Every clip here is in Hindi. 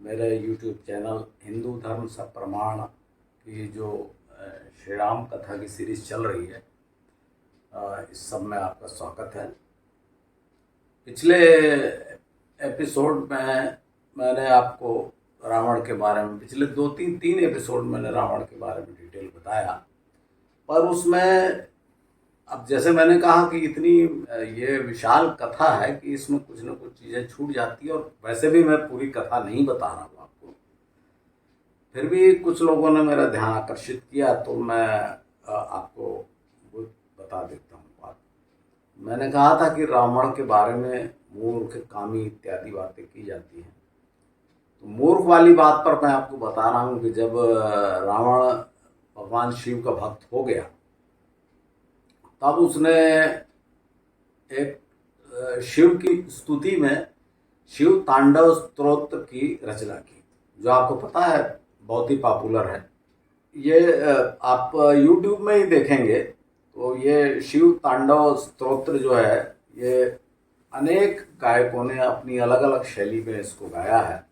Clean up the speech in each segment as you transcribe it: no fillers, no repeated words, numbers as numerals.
मेरे YouTube चैनल हिंदू धर्म सब प्रमाण की जो श्री राम कथा की सीरीज चल रही है, इस सब में आपका स्वागत है। पिछले एपिसोड में मैंने आपको रावण के बारे में, पिछले तीन एपिसोड मैंने रावण के बारे में डिटेल बताया, पर उसमें अब जैसे मैंने कहा कि इतनी ये विशाल कथा है कि इसमें कुछ न कुछ चीज़ें छूट जाती है, और वैसे भी मैं पूरी कथा नहीं बता रहा हूँ आपको। फिर भी कुछ लोगों ने मेरा ध्यान आकर्षित किया तो मैं आपको वो बता देता हूँ बात। मैंने कहा था कि रावण के बारे में मूर्ख, कामी इत्यादि बातें की जाती हैं। तो मूर्ख वाली बात पर मैं आपको बता रहा हूँ कि जब रावण भगवान शिव का भक्त हो गया, तब उसने एक शिव की स्तुति में शिव तांडव स्तोत्र की रचना की, जो आपको पता है बहुत ही पॉपुलर है। ये आप YouTube में ही देखेंगे तो ये शिव तांडव स्तोत्र जो है, ये अनेक गायकों ने अपनी अलग अलग शैली में इसको गाया है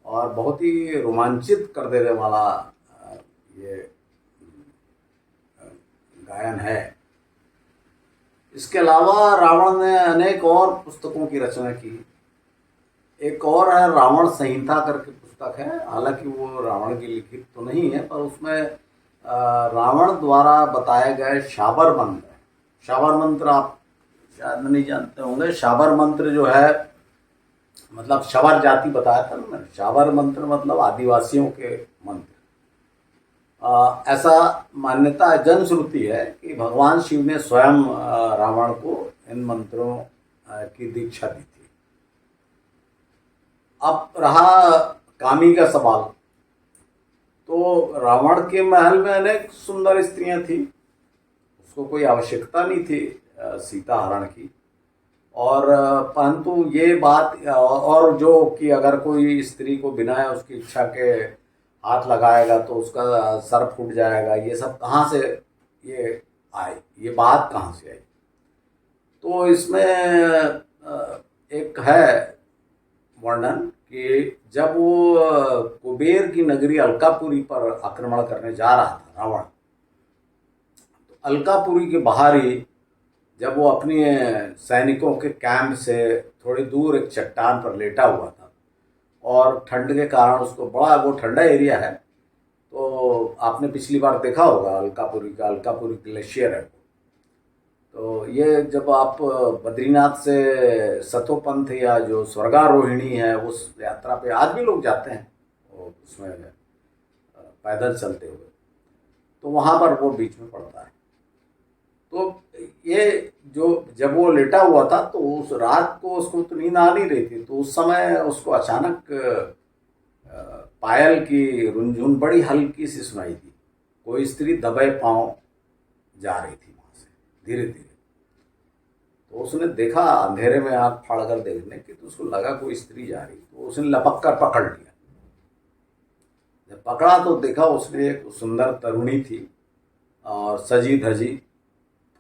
और बहुत ही रोमांचित कर देने वाला ये गायन है। इसके अलावा रावण ने अनेक और पुस्तकों की रचना की। एक और है रावण संहिता करके पुस्तक है, हालांकि वो रावण की लिखित तो नहीं है, पर उसमें रावण द्वारा बताए गए शाबर मंत्र आप शायद नहीं जानते होंगे। शाबर मंत्र जो है, मतलब शबर जाति बताया था ना मैंने, शाबर मंत्र मतलब आदिवासियों के मंत्र। ऐसा मान्यता है, जनश्रुति है कि भगवान शिव ने स्वयं रावण को इन मंत्रों की दीक्षा दी थी। अब रहा कामी का सवाल, तो रावण के महल में अनेक सुंदर स्त्रियां थी, उसको कोई आवश्यकता नहीं थी सीता हरण की। और परंतु ये बात और जो कि अगर कोई स्त्री को बिना उसकी इच्छा के हाथ लगाएगा तो उसका सर फूट जाएगा, ये सब कहाँ से ये आए, ये बात कहाँ से आई? तो इसमें एक है वर्णन कि जब वो कुबेर की नगरी अलकापुरी पर आक्रमण करने जा रहा था रावण, तो अलकापुरी के बाहर ही जब वो अपनी सैनिकों के कैंप से थोड़ी दूर एक चट्टान पर लेटा हुआ था, और ठंड के कारण उसको, बड़ा वो ठंडा एरिया है, तो आपने पिछली बार देखा होगा अलकापुरी ग्लेशियर है। तो ये जब आप बद्रीनाथ से सतोपंथ या जो स्वर्गारोहिणी है उस यात्रा पे आज भी लोग जाते हैं, और उसमें पैदल चलते हुए, तो वहाँ पर वो बीच में पड़ता है। तो ये जो जब वो लेटा हुआ था तो उस रात को उसको तो नींद आ नहीं रही थी, तो उस समय उसको अचानक पायल की रुनझुन बड़ी हल्की सी सुनाई दी। कोई स्त्री दबे पांव जा रही थी वहां से धीरे धीरे। तो उसने देखा, अंधेरे में आंख फाड़ कर देखने की, तो उसको लगा कोई स्त्री जा रही, तो उसने लपक कर पकड़ लिया। जब पकड़ा तो देखा उसने एक सुंदर तरुणी थी, और सजी धजी,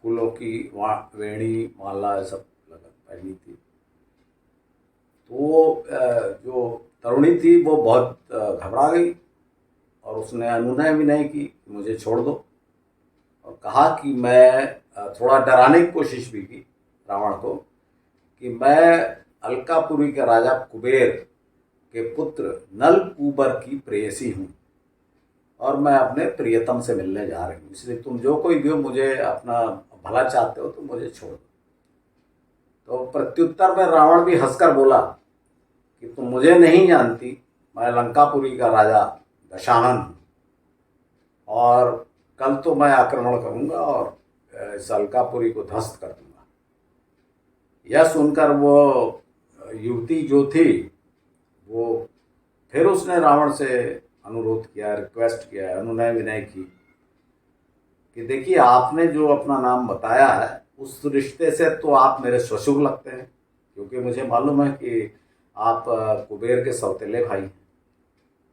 फूलों की वेणी माला सब पहनी थी। तो वो जो तरुणी थी वो बहुत घबरा गई, और उसने अनुनय विनय की, मुझे छोड़ दो, और कहा कि मैं, थोड़ा डराने की कोशिश भी की रावण को, कि मैं अलकापुरी के राजा कुबेर के पुत्र नलकूबर की प्रेयसी हूँ, और मैं अपने प्रियतम से मिलने जा रही हूँ, इसलिए तुम जो कोई भी हो, मुझे अपना भला चाहते हो तो मुझे छोड़ दो। तो प्रत्युत्तर में रावण भी हंसकर बोला कि तुम मुझे नहीं जानती, मैं लंकापुरी का राजा दशानन हूँ, और कल तो मैं आक्रमण करूंगा और इस अलकापुरी को ध्वस्त कर दूंगा। यह सुनकर वो युवती जो थी, वो फिर उसने रावण से अनुरोध किया, रिक्वेस्ट किया, अनुनय विनय की कि देखिए, आपने जो अपना नाम बताया है उस रिश्ते से तो आप मेरे ससुर लगते हैं, क्योंकि मुझे मालूम है कि आप कुबेर के सौतेले भाई हैं,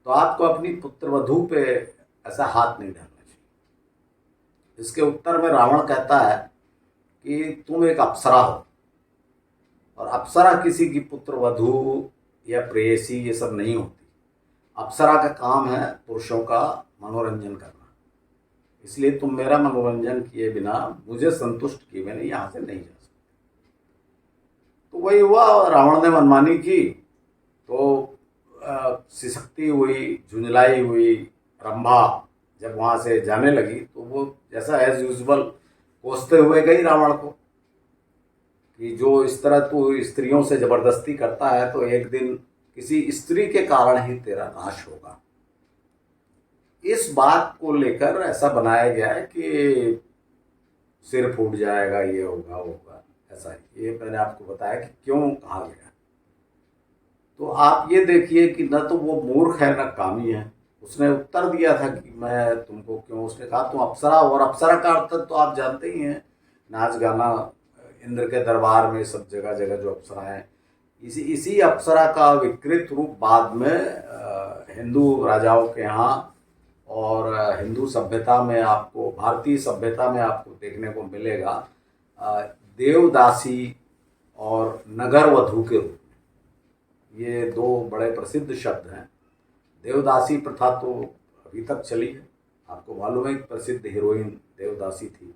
तो आपको अपनी पुत्रवधू पे ऐसा हाथ नहीं डालना चाहिए। इसके उत्तर में रावण कहता है कि तुम एक अप्सरा हो, और अप्सरा किसी की पुत्रवधू या प्रेयसी ये सब नहीं होती। अप्सरा का काम है पुरुषों का मनोरंजन करना, इसलिए तुम मेरा मनोरंजन किए बिना, मुझे संतुष्ट किए बिना यहाँ से नहीं जा सकते। तो वही हुआ, रावण ने मनमानी की तो सिसकती हुई, झुंझलाई हुई रंभा जब वहाँ से जाने लगी तो वो जैसा एज यूजुअल कोसते हुए गई रावण को कि जो इस तरह तू स्त्रियों से जबरदस्ती करता है तो एक दिन किसी स्त्री के कारण ही तेरा नाश होगा। इस बात को लेकर ऐसा बनाया गया है कि सिर फूट जाएगा, ये होगा होगा, ऐसा ही। ये मैंने आपको बताया कि क्यों कहा गया। तो आप ये देखिए कि न तो वो मूर्ख है न कामी है। उसने उत्तर दिया था कि मैं तुमको क्यों, उसने कहा तुम अप्सरा, और अप्सरा का अर्थ तो आप जानते ही हैं, नाच गाना, इंद्र के दरबार में सब जगह जगह जो अप्सरा है, इसी अप्सरा का विकृत रूप बाद में हिंदू राजाओं के यहाँ और हिंदू सभ्यता में आपको, भारतीय सभ्यता में आपको देखने को मिलेगा देवदासी और नगर वधू के रूप में। ये दो बड़े प्रसिद्ध शब्द हैं। देवदासी प्रथा तो अभी तक चली है, आपको मालूम है, एक प्रसिद्ध हीरोइन देवदासी थी।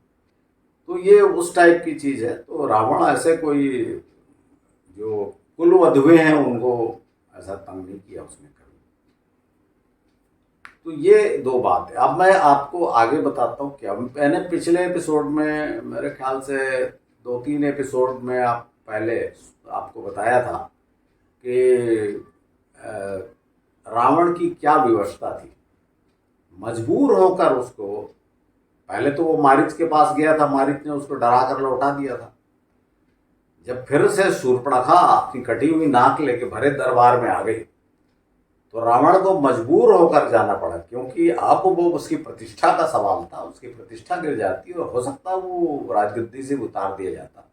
तो ये उस टाइप की चीज़ है। तो रावण ऐसे कोई जो कुल वधुएं हैं उनको ऐसा तंग नहीं किया उसने कभी। तो ये दो बात है। अब मैं आपको आगे बताता हूँ क्या। मैंने पिछले एपिसोड में, मेरे ख्याल से 2-3 एपिसोड में आप पहले आपको बताया था कि रावण की क्या विवशता थी। मजबूर होकर उसको, पहले तो वो मारीच के पास गया था, मारीच ने उसको डरा कर लौटा दिया था। जब फिर से शूर्पणखा अपनी कटी हुई नाक लेके भरे दरबार में आ गई तो रावण को मजबूर होकर जाना पड़ा, क्योंकि अब वो उसकी प्रतिष्ठा का सवाल था। उसकी प्रतिष्ठा गिर जाती और हो सकता वो राजगद्दी से उतार दिया जाता,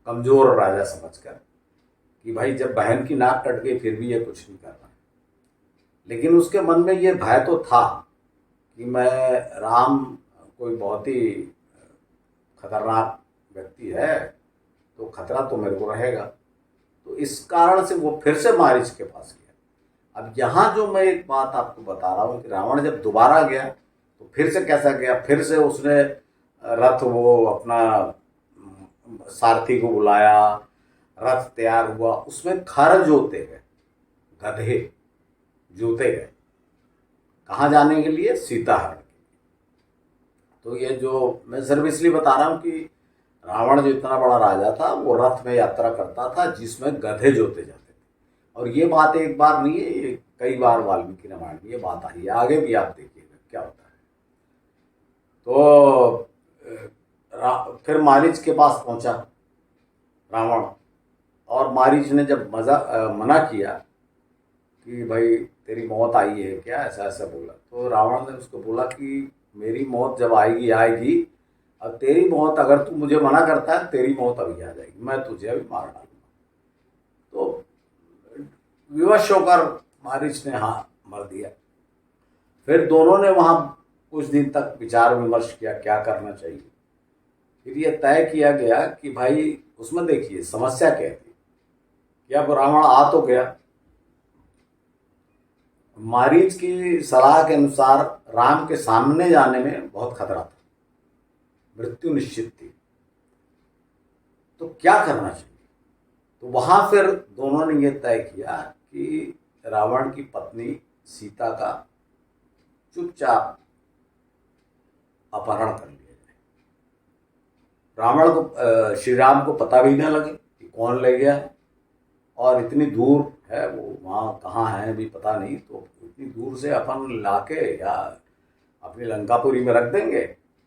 कमजोर राजा समझकर कि भाई जब बहन की नाक कट गई फिर भी ये कुछ नहीं कर रहा। लेकिन उसके मन में ये भय तो था कि मैं, राम कोई बहुत ही खतरनाक व्यक्ति है तो खतरा तो मेरे को रहेगा। तो इस कारण से वो फिर से मारीच के पास गया। अब यहाँ जो मैं एक बात आपको बता रहा हूँ कि रावण जब दोबारा गया तो फिर से कैसा गया, फिर से उसने रथ, वो अपना सारथी को बुलाया, रथ तैयार हुआ, उसमें खर जोते गए, गधे जोते गए, कहाँ जाने के लिए, सीताहरण के लिए। तो ये जो मैं सिर्फ इसलिए बता रहा हूँ कि रावण जो इतना बड़ा राजा था वो रथ में यात्रा करता था जिसमें गधे जोते जाते थे। और ये बात एक बार नहीं है, ये कई बार वाल्मीकि रामायण में ये बात आई है, आगे भी आप देखिएगा क्या होता है। तो फिर मारीच के पास पहुंचा रावण, और मारीच ने जब मना किया कि भाई तेरी मौत आई है क्या, ऐसा ऐसा बोला, तो रावण ने उसको बोला कि मेरी मौत जब आएगी आएगी, अब तेरी मौत, अगर तू मुझे मना करता है तेरी मौत अभी आ जाएगी, मैं तुझे अभी मार डालूंगा। तो विवश होकर मारीच ने हाँ मर दिया। फिर दोनों ने वहाँ कुछ दिन तक विचार विमर्श किया क्या करना चाहिए। फिर ये तय किया गया कि भाई, उसमें देखिए समस्या क्या थी कि अब रावण आ तो गया, मारीच की सलाह के अनुसार राम के सामने जाने में बहुत खतरा था, मृत्यु निश्चित थी, तो क्या करना चाहिए। तो वहां फिर दोनों ने यह तय किया कि रावण की पत्नी सीता का चुपचाप अपहरण कर लिया जाए। रावण को, श्री राम को पता भी न लगे कि कौन ले गया है, और इतनी दूर है वो, वहाँ कहाँ है भी पता नहीं, तो इतनी दूर से अपन लाके या अपनी लंकापुरी में रख देंगे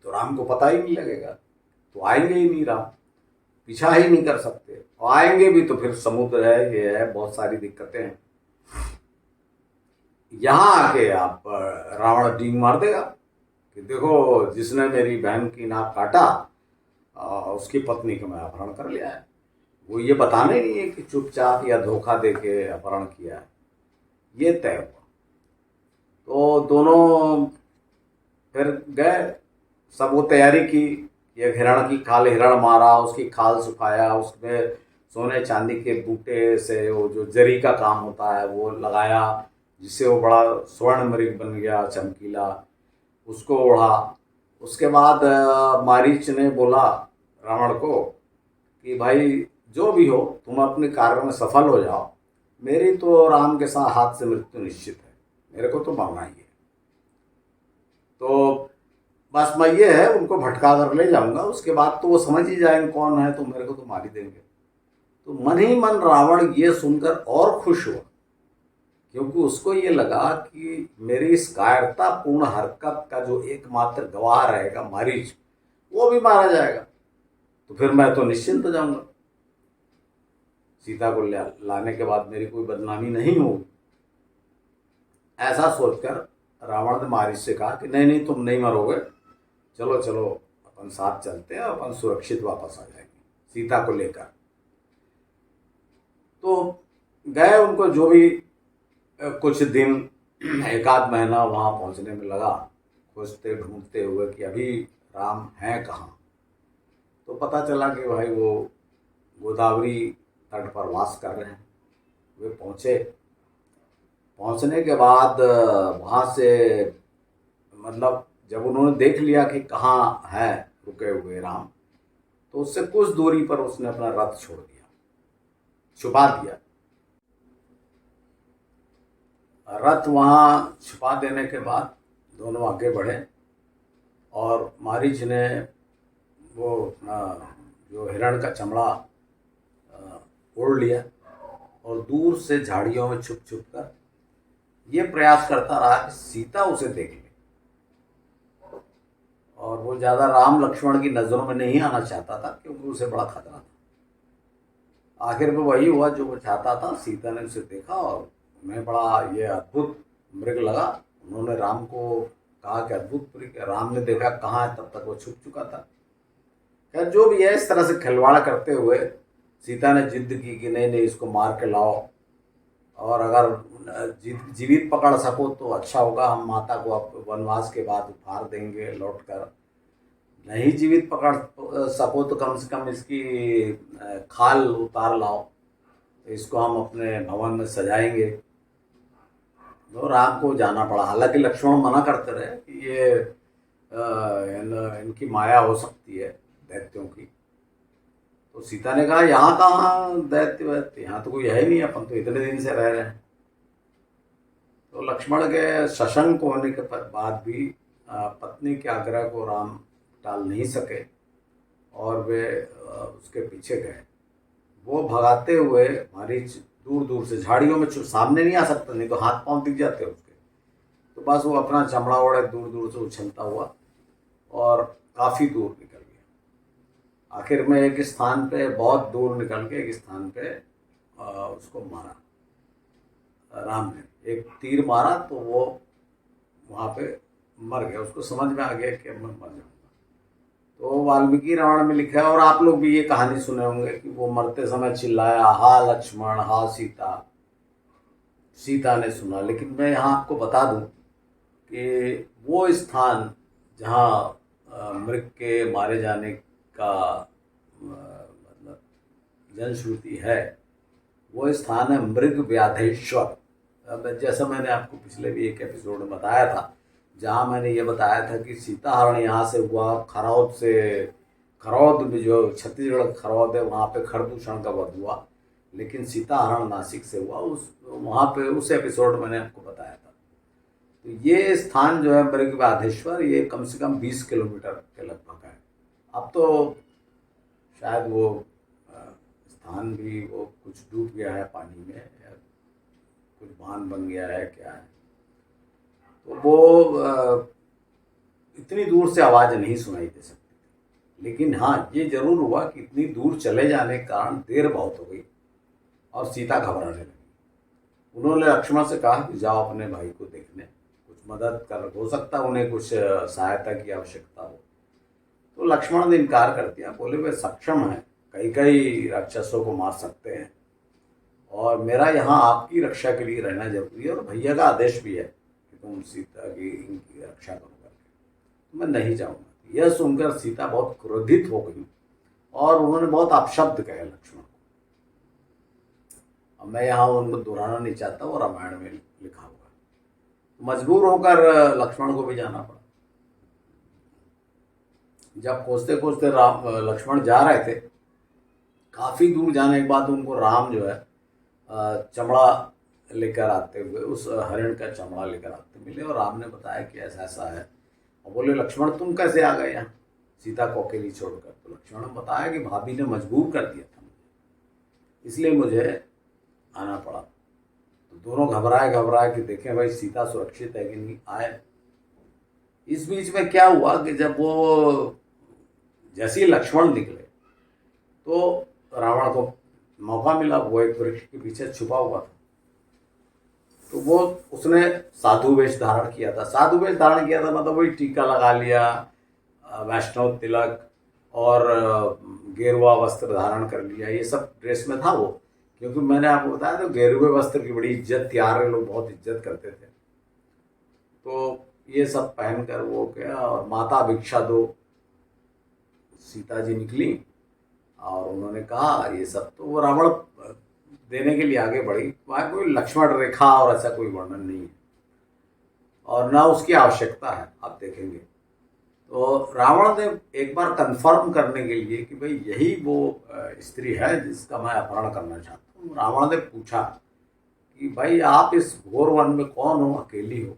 तो राम को पता ही नहीं लगेगा, तो आएंगे ही नहीं, राम पीछा ही नहीं कर सकते, और आएंगे भी तो फिर समुद्र है, ये है, बहुत सारी दिक्कतें हैं। यहाँ आके आप रावण डींग मार देगा कि देखो जिसने मेरी बहन की नाक काटा उसकी पत्नी को मैं अपहरण कर लिया है। वो ये बताना ही नहीं है कि चुपचाप या धोखा देके अपहरण किया है। ये तय हुआ। तो दोनों फिर गए, सब वो तैयारी की, ये हिरण की खाल, हिरण मारा, उसकी खाल सुखाया, उसमें सोने चांदी के बूटे से वो जो जरी का काम होता है वो लगाया, जिससे वो बड़ा स्वर्ण मृग बन गया चमकीला, उसको ओढ़ा। उसके बाद मारीच ने बोला रावण को कि भाई जो भी हो तुम अपने कार्य में सफल हो जाओ, मेरी तो राम के साथ हाथ से मृत्यु निश्चित है, मेरे को तो मरना ही है। तो बस मैं ये है उनको भटका कर ले जाऊंगा, उसके बाद तो वो समझ ही जाएंगे कौन है, तो मेरे को तो मार ही देंगे। तो मन ही मन रावण ये सुनकर और खुश हुआ, क्योंकि उसको ये लगा कि मेरी इस कायरतापूर्ण हरकत का जो एकमात्र गवाह रहेगा मारीच, वो भी मारा जाएगा, तो फिर मैं तो निश्चिंत हो जाऊंगा, सीता को लाने के बाद मेरी कोई बदनामी नहीं होगी। ऐसा सोचकर रावण ने मारीच से कहा कि नहीं नहीं, तुम नहीं मरोगे, चलो चलो अपन साथ चलते हैं, अपन सुरक्षित वापस आ जाएंगे सीता को लेकर। तो गए, उनको जो भी कुछ दिन, एक आध महीना वहाँ पहुँचने में लगा, खोजते ढूंढते हुए कि अभी राम हैं कहाँ। तो पता चला कि भाई वो गोदावरी तट पर वास कर रहे हैं। वे पहुँचे, पहुँचने के बाद वहाँ से मतलब जब उन्होंने देख लिया कि कहाँ है रुके हुए राम, तो उससे कुछ दूरी पर उसने अपना रथ छोड़ दिया, छुपा दिया। रथ वहाँ छुपा देने के बाद दोनों आगे बढ़े और मारीच ने वो जो हिरण का चमड़ा ओढ़ लिया और दूर से झाड़ियों में छुप छुप कर ये प्रयास करता रहा कि सीता उसे देख ले, और वो ज़्यादा राम लक्ष्मण की नज़रों में नहीं आना चाहता था, क्योंकि उसे बड़ा खतरा था। आखिर में वही हुआ जो वो चाहता था, सीता ने उसे देखा और उन्हें बड़ा ये अद्भुत मृग लगा। उन्होंने राम को कहा कि अद्भुत मृग, राम ने देखा कहाँ है, तब तक वो छुप चुका था। खैर जो भी है, इस तरह से खिलवाड़ करते हुए सीता ने जिद की कि नहीं नहीं, इसको मार के लाओ, और अगर जीवित पकड़ सको तो अच्छा होगा, हम माता को अब वनवास के बाद उतार देंगे लौट कर। नहीं जीवित पकड़ सको तो कम से कम इसकी खाल उतार लाओ, इसको हम अपने भवन में सजाएंगे। तो राम को जाना पड़ा, हालांकि लक्ष्मण मना करते रहे कि ये इनकी माया हो सकती है दैत्यों की। तो सीता ने कहा यहाँ कहाँ दैत्य वैत्य, यहाँ तो कोई है ही नहीं, अपन तो इतने दिन से रह रहे हैं। तो लक्ष्मण के सशंक होने के बाद भी पत्नी के आग्रह को राम टाल नहीं सके और वे उसके पीछे गए। वो भगाते हुए मारीच दूर दूर से झाड़ियों में सामने नहीं आ सकता, नहीं तो हाथ पांव दिख जाते उसके। तो बस वो अपना चमड़ा ओढ़े दूर दूर से उछलता हुआ और काफ़ी दूर निकल गया। आखिर में एक स्थान पे, बहुत दूर निकल के एक स्थान पे उसको मारा राम ने, एक तीर मारा तो वो वहाँ पे मर गया। उसको समझ में आ गया कि मैं मर जाऊँगा। तो वाल्मीकि रामायण में लिखा है, और आप लोग भी ये कहानी सुने होंगे कि वो मरते समय चिल्लाया, हा लक्ष्मण हा सीता। सीता ने सुना, लेकिन मैं यहाँ आपको बता दूं कि वो स्थान जहाँ मृग के मारे जाने का मतलब जनश्रुति है, वो स्थान है मृग व्याधेश्वर। अब जैसा मैंने आपको पिछले भी एक एपिसोड में बताया था, जहाँ मैंने ये बताया था कि सीताहरण यहाँ से हुआ, खरौद से, खरौद में जो छत्तीसगढ़ खरौद है वहाँ पे खरदूषण का वध हुआ, लेकिन सीताहरण नासिक से हुआ। उस वहाँ पे उस एपिसोड मैंने आपको बताया था। तो ये स्थान जो है मृग व्याधेश्वर, ये कम से कम 20 किलोमीटर के लगभग है। अब तो शायद वो स्थान भी वो कुछ डूब गया है पानी में, या कुछ बांध बन गया है, क्या है। तो वो इतनी दूर से आवाज़ नहीं सुनाई दे सकती थी, लेकिन हाँ ये जरूर हुआ कि इतनी दूर चले जाने के कारण देर बहुत हो गई और सीता घबराने लगी। उन्होंने लक्ष्मण से कहा कि जाओ अपने भाई को देखने, कुछ मदद कर, हो सकता है उन्हें कुछ सहायता की आवश्यकता हो। तो लक्ष्मण ने इनकार कर दिया, बोले वे सक्षम हैं, कई कई राक्षसों को मार सकते हैं, और मेरा यहाँ आपकी रक्षा के लिए रहना जरूरी है, और भैया का आदेश भी है कि तुम सीता की इनकी रक्षा करो करके, तो मैं नहीं जाऊँगा। यह सुनकर सीता बहुत क्रोधित हो गई और उन्होंने बहुत अपशब्द कहे लक्ष्मण को। अब मैं यहाँ उनको दोहराना नहीं चाहता, वो रामायण में लिखा हुआ। मजबूर होकर लक्ष्मण को भी जाना पड़ा। जब खोजते खोजते राम लक्ष्मण जा रहे थे, काफ़ी दूर जाने के बाद उनको राम जो है चमड़ा लेकर आते हुए, उस हरिण का चमड़ा लेकर आते मिले और राम ने बताया कि ऐसा ऐसा है। और बोले लक्ष्मण तुम कैसे आ गए यहाँ सीता को अकेली छोड़कर? तो लक्ष्मण ने बताया कि भाभी ने मजबूर कर दिया था मुझे, इसलिए मुझे आना पड़ा। तो दोनों घबराए घबराए कि देखें भाई सीता सुरक्षित है कि नहीं। आए। इस बीच में क्या हुआ कि जब वो जैसे ही लक्ष्मण निकले तो रावण को मौका मिला, वो एक वृक्ष के पीछे छुपा हुआ था। तो वो उसने साधु वेश धारण किया था। साधु वेश धारण किया था मतलब वही टीका लगा लिया, वैष्णव तिलक और गेरुआ वस्त्र धारण कर लिया, ये सब ड्रेस में था वो। क्योंकि मैंने आपको बताया तो गेरुए वस्त्र की बड़ी इज्जत त्यारे लोग बहुत इज्जत करते थे। तो ये सब पहनकर वो गया और माता भिक्षा दो, सीता जी निकली और उन्होंने कहा ये सब। तो वो रावण देने के लिए आगे बढ़ी। वहाँ कोई लक्ष्मण रेखा और ऐसा कोई वर्णन नहीं है और ना उसकी आवश्यकता है, आप देखेंगे। तो रावण ने एक बार कंफर्म करने के लिए कि भाई यही वो स्त्री है जिसका मैं अपहरण करना चाहता हूँ, रावण ने पूछा कि भाई आप इस घोर वन में कौन हो, अकेली हो?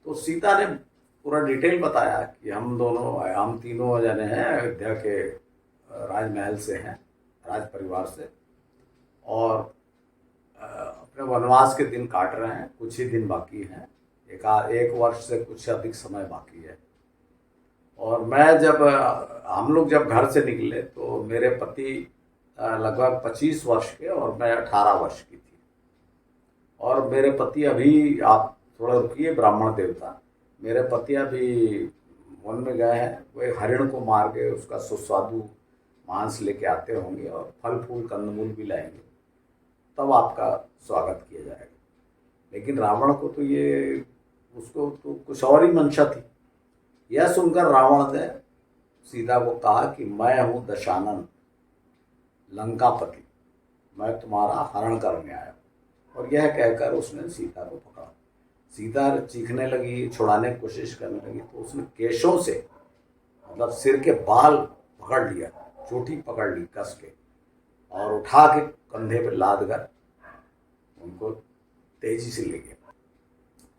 तो सीता ने पूरा डिटेल बताया कि हम तीनों जने हैं, अयोध्या के राजमहल से हैं, राज परिवार से, और अपने वनवास के दिन काट रहे हैं, कुछ ही दिन बाकी हैं, एक वर्ष से कुछ अधिक समय बाकी है। और मैं हम लोग जब घर से निकले तो मेरे पति लगभग 25 वर्ष के और मैं 18 वर्ष की थी। और मेरे पति अभी, आप थोड़ा रुकिए ब्राह्मण देवता, मेरे पति अभी वन में गए हैं, वो हरिण को मार के उसका सुस्वादु मांस लेके आते होंगे और फल फूल कंदमूल भी लाएंगे, तब आपका स्वागत किया जाएगा। लेकिन रावण को तो उसको तो कुछ और ही मंशा थी। यह सुनकर रावण ने सीता को कहा कि मैं हूँ दशानन लंकापति, मैं तुम्हारा हरण करने आया। और यह कहकर उसने सीता को पकड़ा। सीता चीखने लगी, छुड़ाने की कोशिश करने लगी, तो उसने केशों से, मतलब सिर के बाल पकड़ लिया, चोटी पकड़ ली कस के और उठा के कंधे पे लाद कर उनको तेजी से ले गया।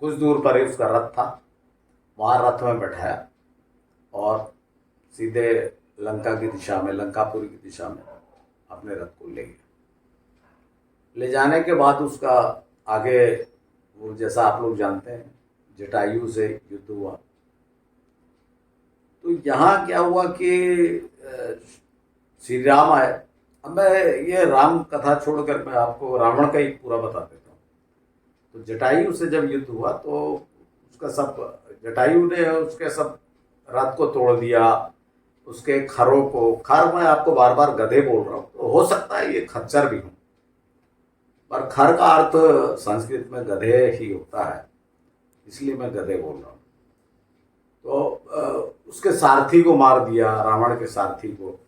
कुछ दूर पर ही उसका रथ था, वहाँ रथ में बैठाया और सीधे लंका की दिशा में, लंकापुरी की दिशा में अपने रथ को ले गया। ले जाने के बाद उसका आगे वो, जैसा आप लोग जानते हैं, जटायु से युद्ध हुआ। तो यहाँ क्या हुआ कि श्री राम आए। अब मैं ये राम कथा छोड़कर मैं आपको रावण का ही पूरा बता देता हूँ। तो जटायु से जब युद्ध हुआ तो उसका सब, जटायु ने उसके सब रथ को तोड़ दिया, उसके खरों को, खर मैं आपको बार बार गधे बोल रहा हूँ, तो हो सकता है ये खच्चर भी हो, पर खर का अर्थ संस्कृत में गधे ही होता है, इसलिए मैं गधे बोल रहा हूँ। तो उसके सारथी को मार दिया, रावण के सारथी को।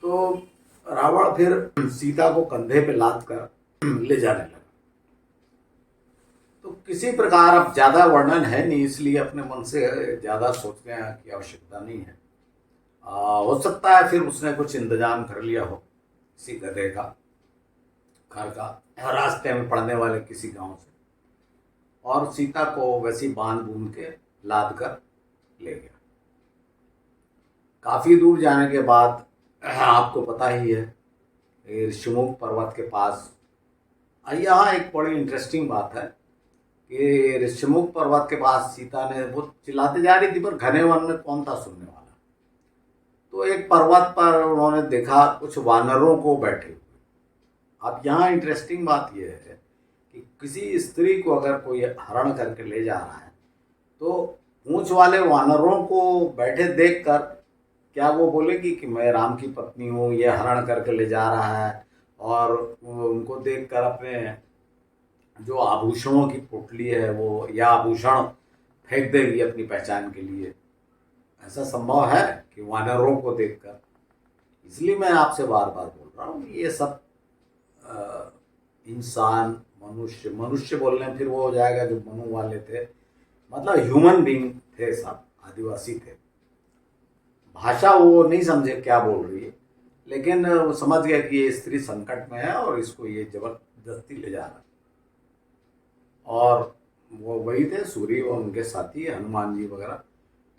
तो रावण फिर सीता को कंधे पे लाद कर ले जाने लगा। तो किसी प्रकार, अब ज्यादा वर्णन है नहीं, इसलिए अपने मन से ज्यादा सोचने की आवश्यकता नहीं है। हो सकता है फिर उसने कुछ इंतजाम कर लिया हो किसी गधे का, घर का, रास्ते में पड़ने वाले किसी गांव से, और सीता को वैसी बांध बूंद के लाद कर ले गया। काफी दूर जाने के बाद आपको पता ही है ऋषिमुख पर्वत के पास, यहाँ एक बड़ी इंटरेस्टिंग बात है कि ऋषिमुख पर्वत के पास सीता ने, वो चिल्लाते जा रही थी पर घने वन में कौन था सुनने वाला। तो एक पर्वत पर उन्होंने देखा कुछ वानरों को बैठे हुए। अब यहाँ इंटरेस्टिंग बात यह है कि किसी स्त्री को अगर कोई हरण करके ले जा रहा है तो पूंछ वाले वानरों को बैठे देखकर क्या वो बोलेगी कि मैं राम की पत्नी हूँ, ये हरण करके ले जा रहा है, और उनको देखकर अपने जो आभूषणों की पोटली है वो, या आभूषण फेंक देगी अपनी पहचान के लिए? ऐसा संभव है कि वानरों को देखकर? इसलिए मैं आपसे बार बार बोल रहा हूँ कि ये सब इंसान मनुष्य मनुष्य बोलने फिर वो हो जाएगा, जो मनु वाले थे, मतलब ह्यूमन बीइंग थे, सब आदिवासी थे। भाषा वो नहीं समझे क्या बोल रही है, लेकिन वो समझ गया कि ये स्त्री संकट में है और इसको ये जबरदस्ती ले जा रहा है। और वो वही थे सूर्य और उनके साथी हनुमान जी वगैरह,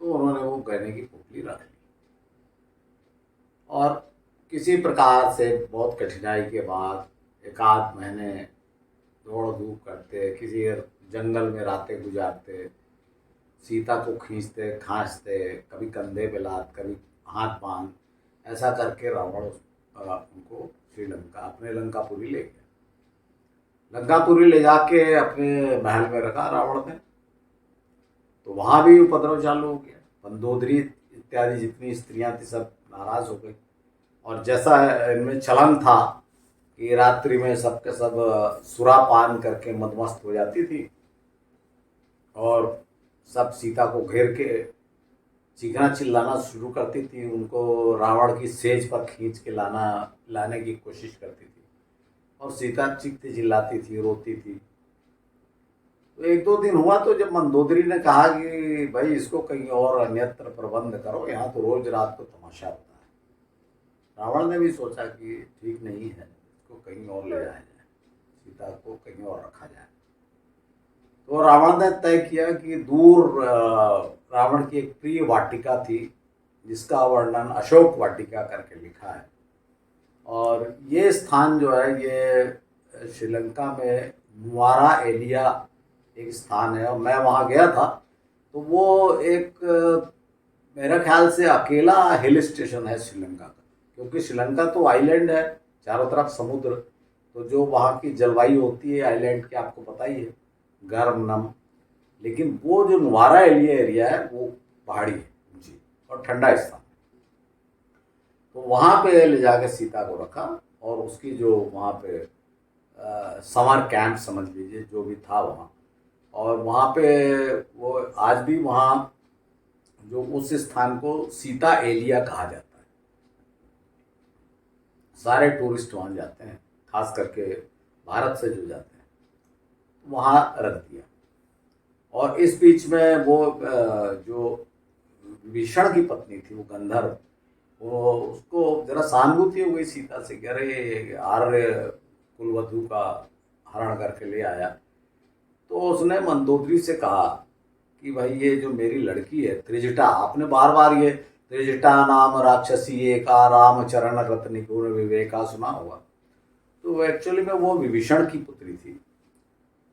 तो उन्होंने वो गहने की पोटली रख ली। और किसी प्रकार से बहुत कठिनाई के बाद एक आध महीने दौड़ धूप करते, किसी जंगल में रातें गुजारते, सीता को खींचते खांचते, कभी कंधे पे लाद, कभी हाथ बांध, ऐसा करके रावण उनको श्रीलंका अपने लंकापुरी ले गया। लंकापुरी ले जाके अपने महल में रखा रावण ने। तो वहाँ भी उपद्रव चालू हो गया। मंदोदरी इत्यादि जितनी स्त्रियां थी सब नाराज हो गई। और जैसा इनमें चलन था कि रात्रि में सबके सब सुरापान करके मदमस्त हो जाती थी और सब सीता को घेर के चीखना चिल्लाना शुरू करती थी, उनको रावण की सेज पर खींच के लाने की कोशिश करती थी और सीता चीखती चिल्लाती थी, रोती थी। तो एक दो दिन हुआ तो जब मंदोदरी ने कहा कि भाई इसको कहीं और अन्यत्र प्रबंध करो, यहाँ तो रोज रात को तमाशा होता है। रावण ने भी सोचा कि ठीक नहीं है, इसको कहीं और ले जाया जाए, सीता को कहीं और रखा जाए। तो रावण ने तय किया कि दूर रावण की एक प्रिय वाटिका थी जिसका वर्णन अशोक वाटिका करके लिखा है। और ये स्थान जो है ये श्रीलंका में नुआरा एलिया एक स्थान है, और मैं वहाँ गया था। तो वो एक मेरा ख्याल से अकेला हिल स्टेशन है श्रीलंका का, क्योंकि श्रीलंका तो आइलैंड है, चारों तरफ समुद्र। तो जो वहाँ की जलवायु होती है आइलैंड की आपको पता ही है, गर्म नम। लेकिन वो जो नुआरा एरिया है वो पहाड़ी है ऊंची और ठंडा स्थान। तो वहाँ पे ले जाकर सीता को रखा और उसकी जो वहाँ पे समर कैंप समझ लीजिए जो भी था वहाँ, और वहाँ पे वो आज भी वहाँ जो उस स्थान को सीता एलिया कहा जाता है। सारे टूरिस्ट वहाँ जाते हैं, खास करके भारत से जो जाते हैं, वहाँ रख दिया। और इस बीच में वो जो विभीषण की पत्नी थी वो गंधर्व, वो उसको जरा सहानुभूति हो गई सीता से कि अरे आर्य कुलवधु का हरण करके ले आया। तो उसने मंदोदरी से कहा कि भाई ये जो मेरी लड़की है त्रिजटा, आपने बार बार ये त्रिजटा नाम राक्षसी एका राम चरण रत्न गुण विवेका सुना होगा। तो एक्चुअली में वो विभीषण की पुत्री थी।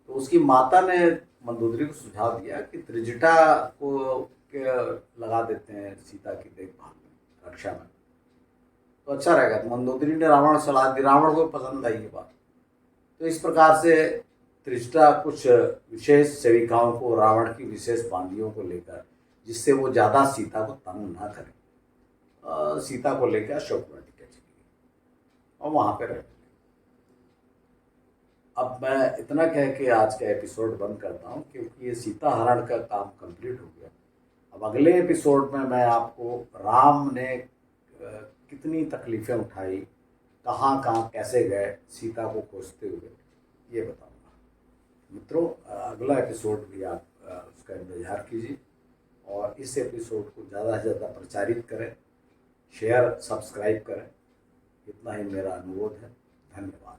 तो उसकी माता ने मंदोदरी को सुझाव दिया कि त्रिजटा को लगा देते हैं सीता की देखभाल में, रक्षा में, तो अच्छा रहेगा। तो मंदोदरी ने रावण को सलाह दी, रावण को पसंद आई ये बात। तो इस प्रकार से त्रिजटा कुछ विशेष सेविकाओं को रावण की विशेष बांदियों को लेकर, जिससे वो ज़्यादा सीता को तंग ना करे, सीता को लेकर अशोक वाटिका चली गई और वहाँ पे रह। अब मैं इतना कह के आज का एपिसोड बंद करता हूँ, क्योंकि ये सीता हरण का काम कंप्लीट हो गया। अब अगले एपिसोड में मैं आपको राम ने कितनी तकलीफ़ें उठाई, कहाँ कहाँ कैसे गए सीता को खोजते हुए, ये बताऊँगा। मित्रों, अगला एपिसोड भी आप उसका इंतज़ार कीजिए और इस एपिसोड को ज़्यादा से ज़्यादा प्रचारित करें, शेयर सब्सक्राइब करें। इतना ही मेरा अनुरोध है। धन्यवाद।